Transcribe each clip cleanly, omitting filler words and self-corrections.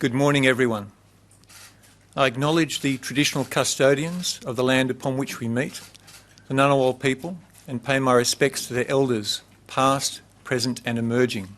Good morning, everyone. I acknowledge the traditional custodians of the land upon which we meet, the Ngunnawal people, and pay my respects to their elders, past, present and emerging.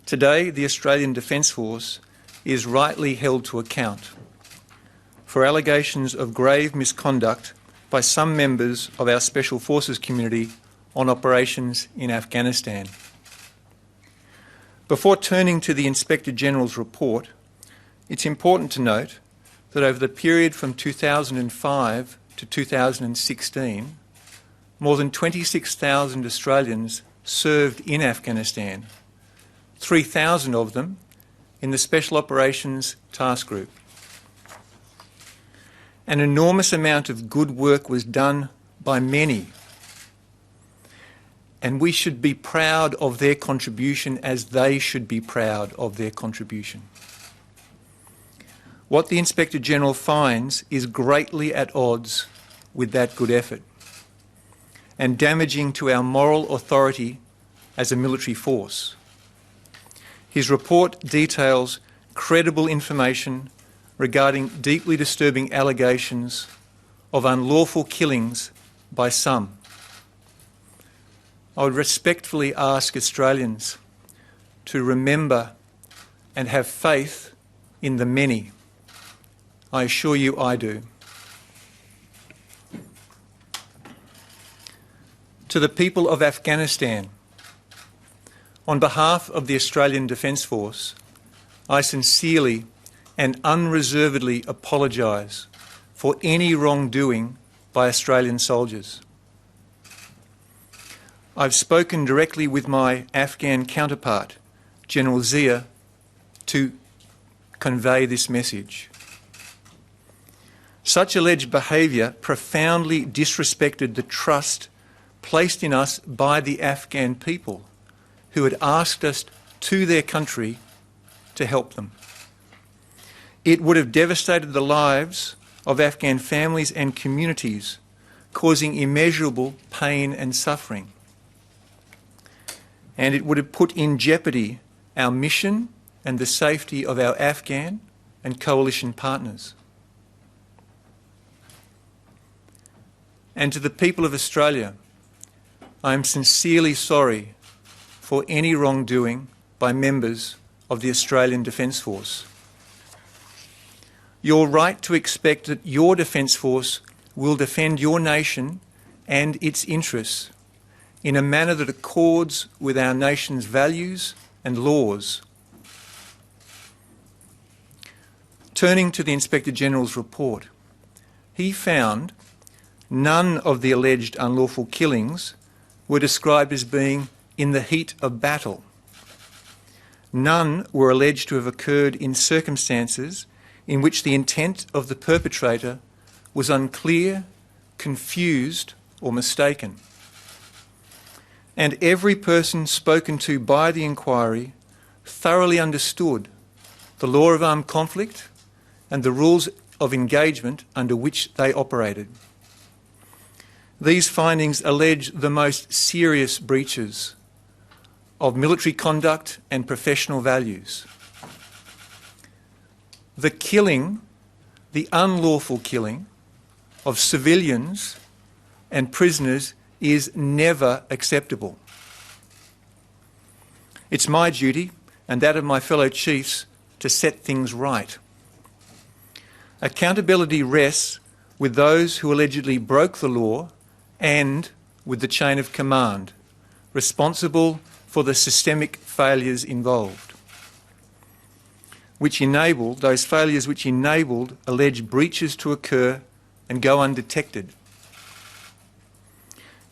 Today, the Australian Defence Force is rightly held to account for allegations of grave misconduct by some members of our Special Forces community on operations in Afghanistan. Before turning to the Inspector General's report, it's important to note that over the period from 2005 to 2016, more than 26,000 Australians served in Afghanistan, 3,000 of them in the Special Operations Task Group. An enormous amount of good work was done by many, and we should be proud of their contribution as they should be proud of their contribution. What the Inspector General finds is greatly at odds with that good effort and damaging to our moral authority as a military force. His report details credible information regarding deeply disturbing allegations of unlawful killings by some. I would respectfully ask Australians to remember and have faith in the many. I assure you I do. To the people of Afghanistan, on behalf of the Australian Defence Force, I sincerely and unreservedly apologise for any wrongdoing by Australian soldiers. I've spoken directly with my Afghan counterpart, General Zia, to convey this message. Such alleged behaviour profoundly disrespected the trust placed in us by the Afghan people who had asked us to their country to help them. It would have devastated the lives of Afghan families and communities, causing immeasurable pain and suffering. And it would have put in jeopardy our mission and the safety of our Afghan and coalition partners. And to the people of Australia, I am sincerely sorry for any wrongdoing by members of the Australian Defence Force. You're right to expect that your Defence Force will defend your nation and its interests in a manner that accords with our nation's values and laws. Turning to the Inspector General's report, he found none of the alleged unlawful killings were described as being in the heat of battle. None were alleged to have occurred in circumstances in which the intent of the perpetrator was unclear, confused or mistaken. And every person spoken to by the inquiry thoroughly understood the law of armed conflict and the rules of engagement under which they operated. These findings allege the most serious breaches of military conduct and professional values. The unlawful killing of civilians and prisoners is never acceptable. It's my duty and that of my fellow chiefs to set things right. Accountability rests with those who allegedly broke the law and with the chain of command, responsible for the systemic failures involved, those failures which enabled alleged breaches to occur and go undetected.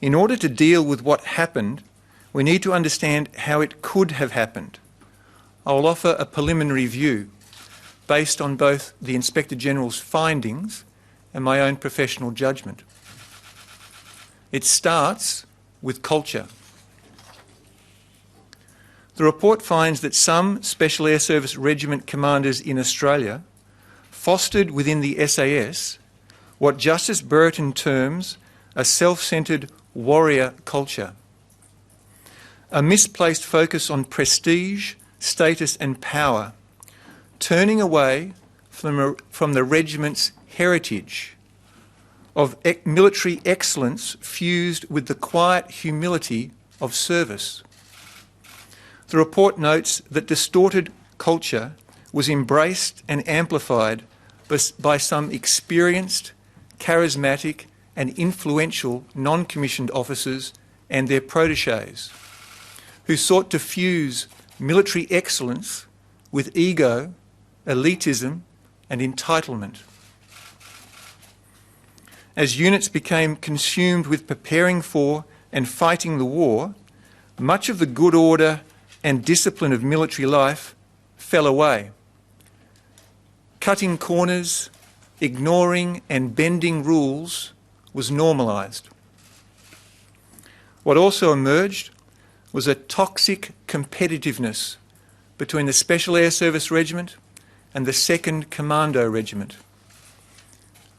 In order to deal with what happened, we need to understand how it could have happened. I will offer a preliminary view based on both the Inspector General's findings and my own professional judgment. It starts with culture. The report finds that some Special Air Service Regiment commanders in Australia fostered within the SAS what Justice Brereton terms a self-centred warrior culture. A misplaced focus on prestige, status and power turning away from the regiment's heritage of military excellence fused with the quiet humility of service. The report notes that distorted culture was embraced and amplified by some experienced, charismatic and influential non-commissioned officers and their protégés, who sought to fuse military excellence with ego, elitism and entitlement. As units became consumed with preparing for and fighting the war, much of the good order and discipline of military life fell away. Cutting corners, ignoring and bending rules was normalised. What also emerged was a toxic competitiveness between the Special Air Service Regiment and the 2nd Commando Regiment,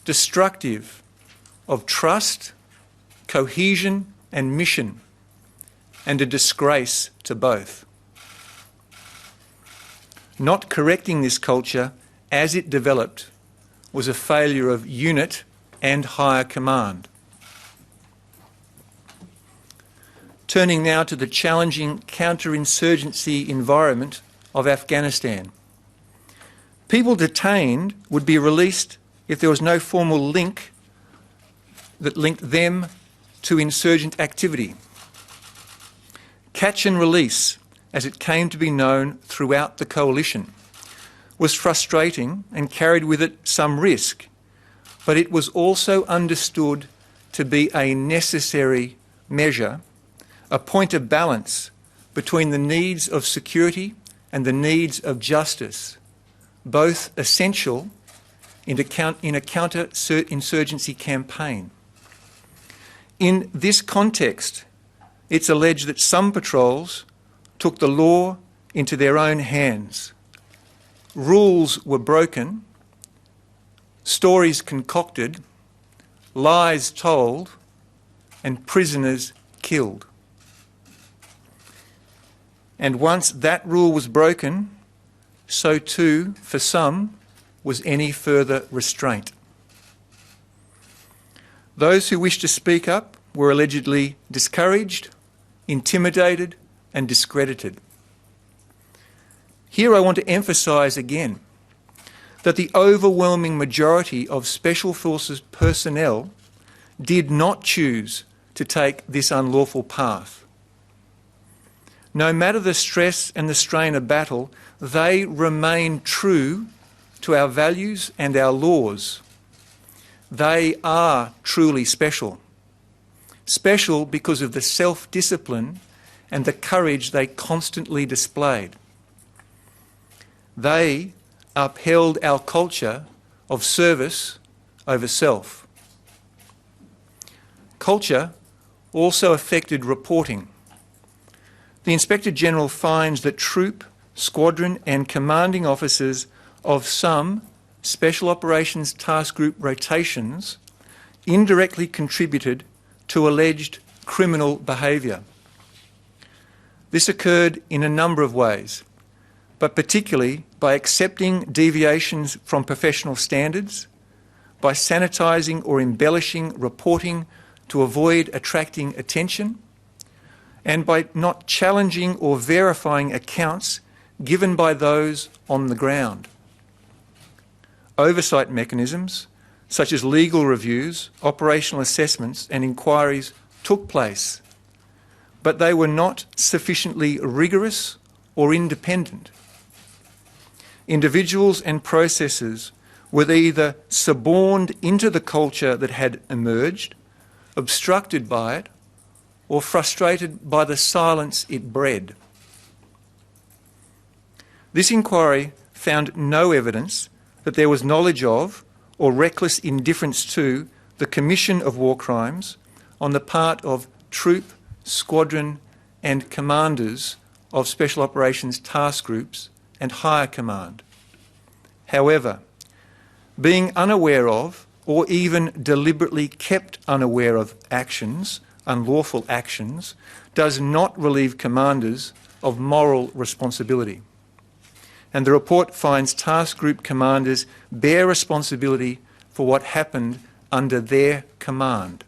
destructive of trust, cohesion and mission, and a disgrace to both. Not correcting this culture as it developed was a failure of unit and higher command. Turning now to the challenging counterinsurgency environment of Afghanistan. People detained would be released if there was no formal link that linked them to insurgent activity. Catch and release, as it came to be known throughout the coalition, was frustrating and carried with it some risk, but it was also understood to be a necessary measure, a point of balance between the needs of security and the needs of justice, both essential in a counter-insurgency campaign. In this context, it's alleged that some patrols took the law into their own hands. Rules were broken, stories concocted, lies told, and prisoners killed. And once that rule was broken, so too, for some, was any further restraint. Those who wished to speak up were allegedly discouraged, intimidated, and discredited. Here I want to emphasise again that the overwhelming majority of Special Forces personnel did not choose to take this unlawful path. No matter the stress and the strain of battle, they remain true to our values and our laws. They are truly special. Special because of the self-discipline and the courage they constantly displayed. They upheld our culture of service over self. Culture also affected reporting. The Inspector General finds that troop, squadron and commanding officers of some Special Operations Task Group rotations indirectly contributed to alleged criminal behaviour. This occurred in a number of ways, but particularly by accepting deviations from professional standards, by sanitising or embellishing reporting to avoid attracting attention, and by not challenging or verifying accounts given by those on the ground. Oversight mechanisms, such as legal reviews, operational assessments and inquiries, took place, but they were not sufficiently rigorous or independent. Individuals and processes were either suborned into the culture that had emerged, obstructed by it, or frustrated by the silence it bred. This inquiry found no evidence that there was knowledge of or reckless indifference to the commission of war crimes on the part of troop, squadron and commanders of Special Operations Task Groups and higher command. However, being unaware of or even deliberately kept unaware of actions, unlawful actions, does not relieve commanders of moral responsibility. and the report finds task group commanders bear responsibility for what happened under their command.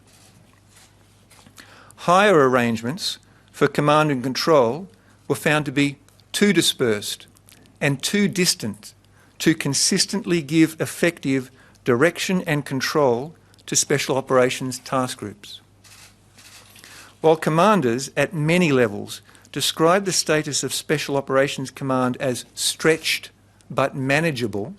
Higher arrangements for command and control were found to be too dispersed and too distant to consistently give effective direction and control to special operations task groups. While commanders at many levels described the status of Special Operations Command as stretched but manageable,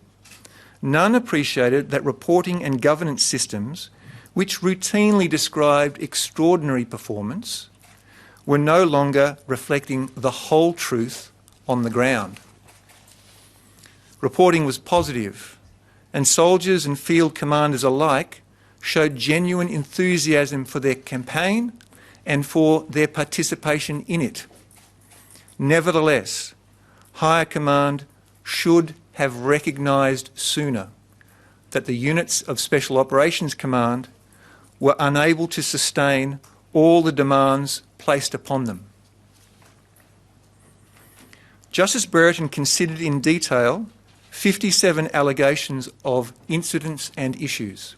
none appreciated that reporting and governance systems, which routinely described extraordinary performance, were no longer reflecting the whole truth on the ground. Reporting was positive, and soldiers and field commanders alike showed genuine enthusiasm for their campaign and for their participation in it. Nevertheless, higher command should have recognised sooner that the units of Special Operations Command were unable to sustain all the demands placed upon them. Justice Brereton considered in detail 57 allegations of incidents and issues.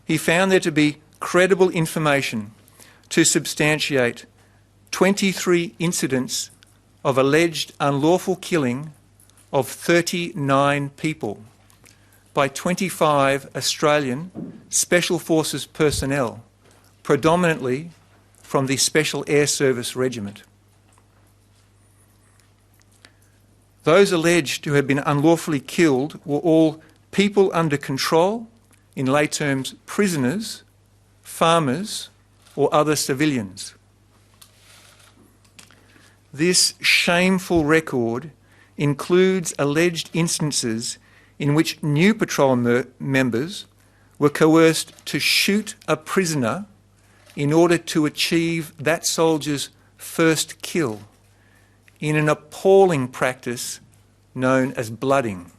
He found there to be credible information to substantiate 23 incidents of alleged unlawful killing of 39 people by 25 Australian Special Forces personnel, predominantly from the Special Air Service Regiment. Those alleged to have been unlawfully killed were all people under control, in lay terms prisoners, farmers or other civilians. This shameful record includes alleged instances in which new patrol members were coerced to shoot a prisoner in order to achieve that soldier's first kill in an appalling practice known as blooding.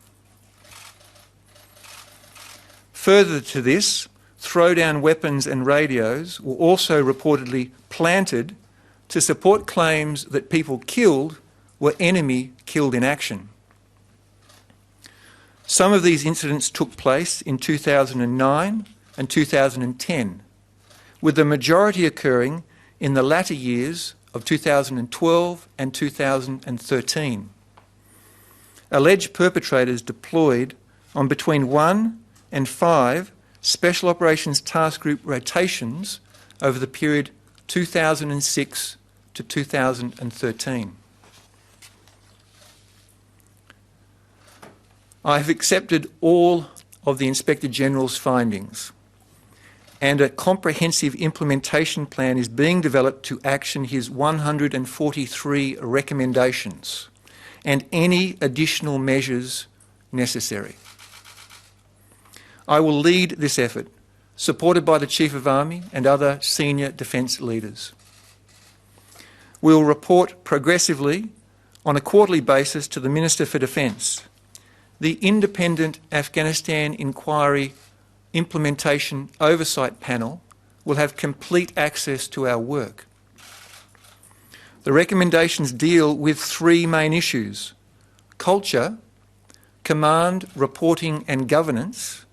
Further to this, throwdown weapons and radios were also reportedly planted to support claims that people killed were enemy killed in action. Some of these incidents took place in 2009 and 2010, with the majority occurring in the latter years of 2012 and 2013. Alleged perpetrators deployed on between 1 and 5 Special Operations Task Group rotations over the period 2006 to 2013. I have accepted all of the Inspector General's findings, and a comprehensive implementation plan is being developed to action his 143 recommendations and any additional measures necessary. I will lead this effort, supported by the Chief of Army and other senior defence leaders. We will report progressively on a quarterly basis to the Minister for Defence. The Independent Afghanistan Inquiry Implementation Oversight Panel will have complete access to our work. The recommendations deal with 3 main issues: culture, command, reporting and governance,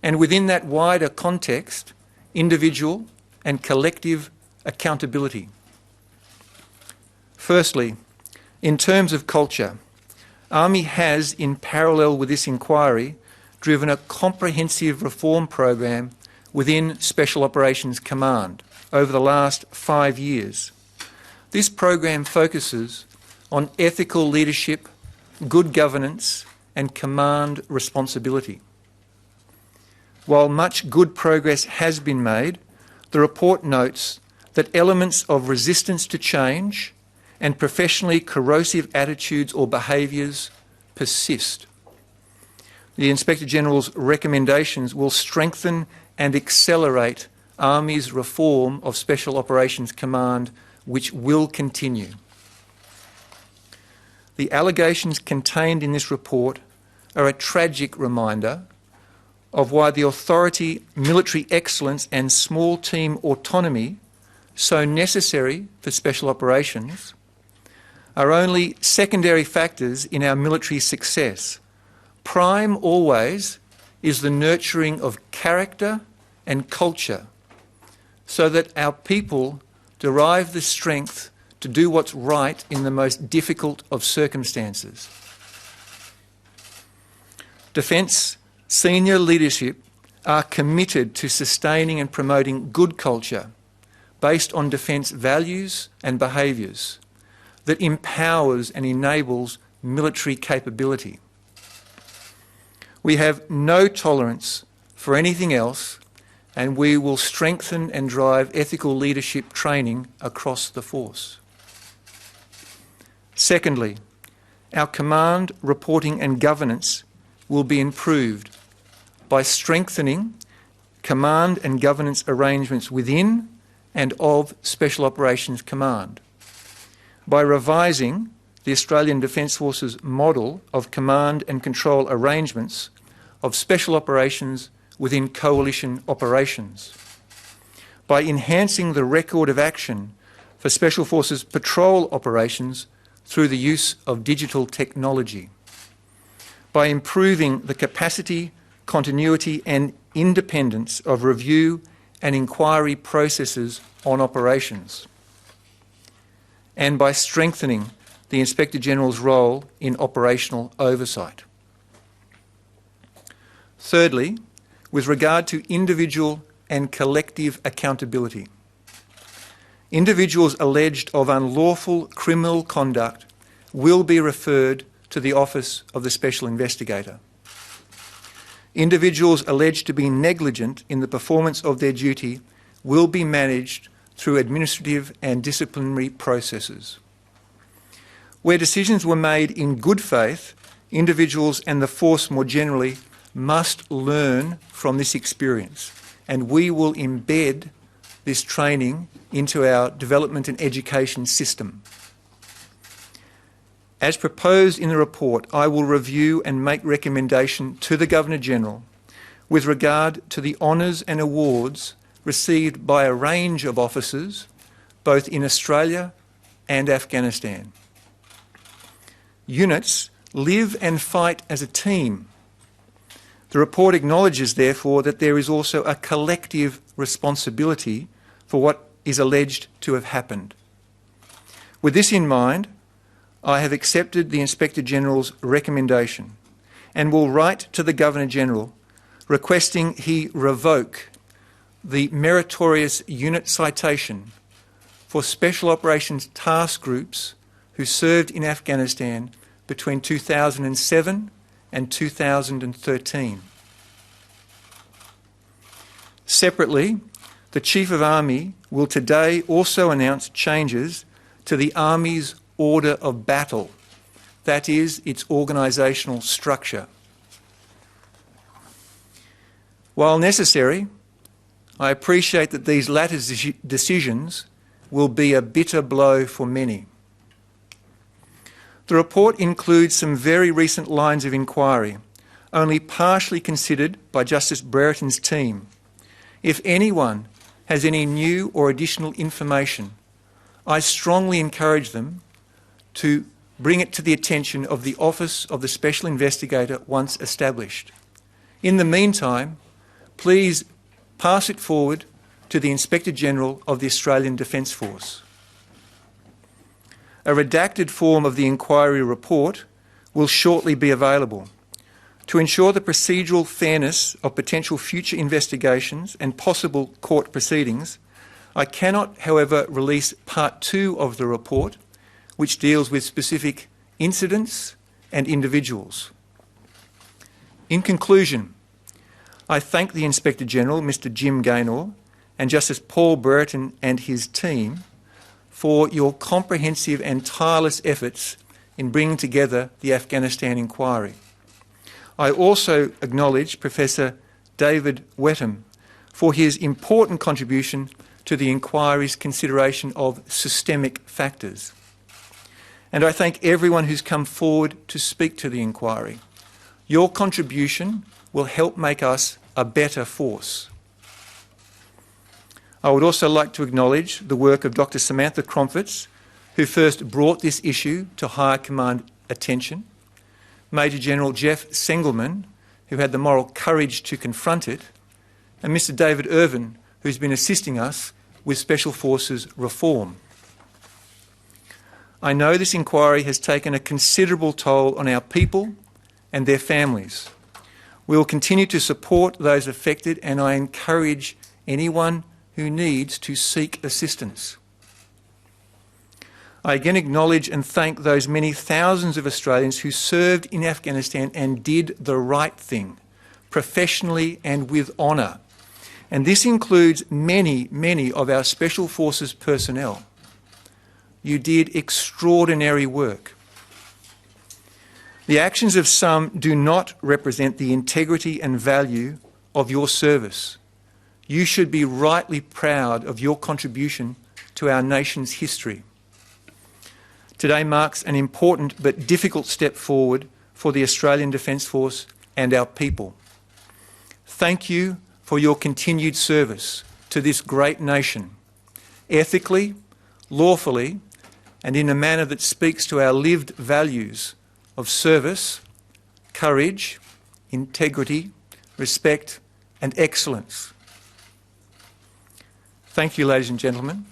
and within that wider context, individual and collective accountability. Firstly, in terms of culture, Army has, in parallel with this inquiry, driven a comprehensive reform program within Special Operations Command over the last 5 years. This program focuses on ethical leadership, good governance and command responsibility. While much good progress has been made, the report notes that elements of resistance to change and professionally corrosive attitudes or behaviours persist. The Inspector General's recommendations will strengthen and accelerate Army's reform of Special Operations Command, which will continue. The allegations contained in this report are a tragic reminder of why the authority, military excellence and small team autonomy, so necessary for special operations, are only secondary factors in our military success. Prime always is the nurturing of character and culture so that our people derive the strength to do what's right in the most difficult of circumstances. Defence senior leadership are committed to sustaining and promoting good culture based on defence values and behaviours that empowers and enables military capability. We have no tolerance for anything else, and we will strengthen and drive ethical leadership training across the force. Secondly, our command, reporting and governance will be improved by strengthening command and governance arrangements within and of Special Operations Command, by revising the Australian Defence Force's model of command and control arrangements of special operations within coalition operations, by enhancing the record of action for Special Forces patrol operations through the use of digital technology, by improving the capacity, continuity and independence of review and inquiry processes on operations, and by strengthening the Inspector General's role in operational oversight. Thirdly, with regard to individual and collective accountability, individuals alleged of unlawful criminal conduct will be referred to the Office of the Special Investigator. Individuals alleged to be negligent in the performance of their duty will be managed through administrative and disciplinary processes. Where decisions were made in good faith, individuals and the force more generally must learn from this experience, and we will embed this training into our development and education system. As proposed in the report, I will review and make recommendation to the Governor-General with regard to the honours and awards received by a range of officers, both in Australia and Afghanistan. Units live and fight as a team. The report acknowledges, therefore, that there is also a collective responsibility for what is alleged to have happened. With this in mind, I have accepted the Inspector General's recommendation and will write to the Governor-General requesting he revoke the meritorious unit citation for Special Operations task groups who served in Afghanistan between 2007 and 2013. Separately, the Chief of Army will today also announce changes to the Army's order of battle, that is, its organisational structure. While necessary, I appreciate that these latter decisions will be a bitter blow for many. The report includes some very recent lines of inquiry, only partially considered by Justice Brereton's team. If anyone has any new or additional information, I strongly encourage them to bring it to the attention of the Office of the Special Investigator once established. In the meantime, please pass it forward to the Inspector General of the Australian Defence Force. A redacted form of the inquiry report will shortly be available. To ensure the procedural fairness of potential future investigations and possible court proceedings, I cannot, however, release Part 2 of the report, which deals with specific incidents and individuals. In conclusion, I thank the Inspector General, Mr Jim Gaynor, and Justice Paul Brereton and his team for your comprehensive and tireless efforts in bringing together the Afghanistan inquiry. I also acknowledge Professor David Wetham for his important contribution to the inquiry's consideration of systemic factors. And I thank everyone who's come forward to speak to the inquiry. Your contribution will help make us a better force. I would also like to acknowledge the work of Dr Samantha Cromfitz, who first brought this issue to higher command attention, Major General Jeff Sengelman, who had the moral courage to confront it, and Mr David Irvin, who's been assisting us with Special Forces reform. I know this inquiry has taken a considerable toll on our people and their families. We will continue to support those affected, and I encourage anyone who needs to seek assistance. I again acknowledge and thank those many thousands of Australians who served in Afghanistan and did the right thing, professionally and with honour. And this includes many, many of our Special Forces personnel. You did extraordinary work. The actions of some do not represent the integrity and value of your service. You should be rightly proud of your contribution to our nation's history. Today marks an important but difficult step forward for the Australian Defence Force and our people. Thank you for your continued service to this great nation, ethically, lawfully, and in a manner that speaks to our lived values of service, courage, integrity, respect, and excellence. Thank you, ladies and gentlemen.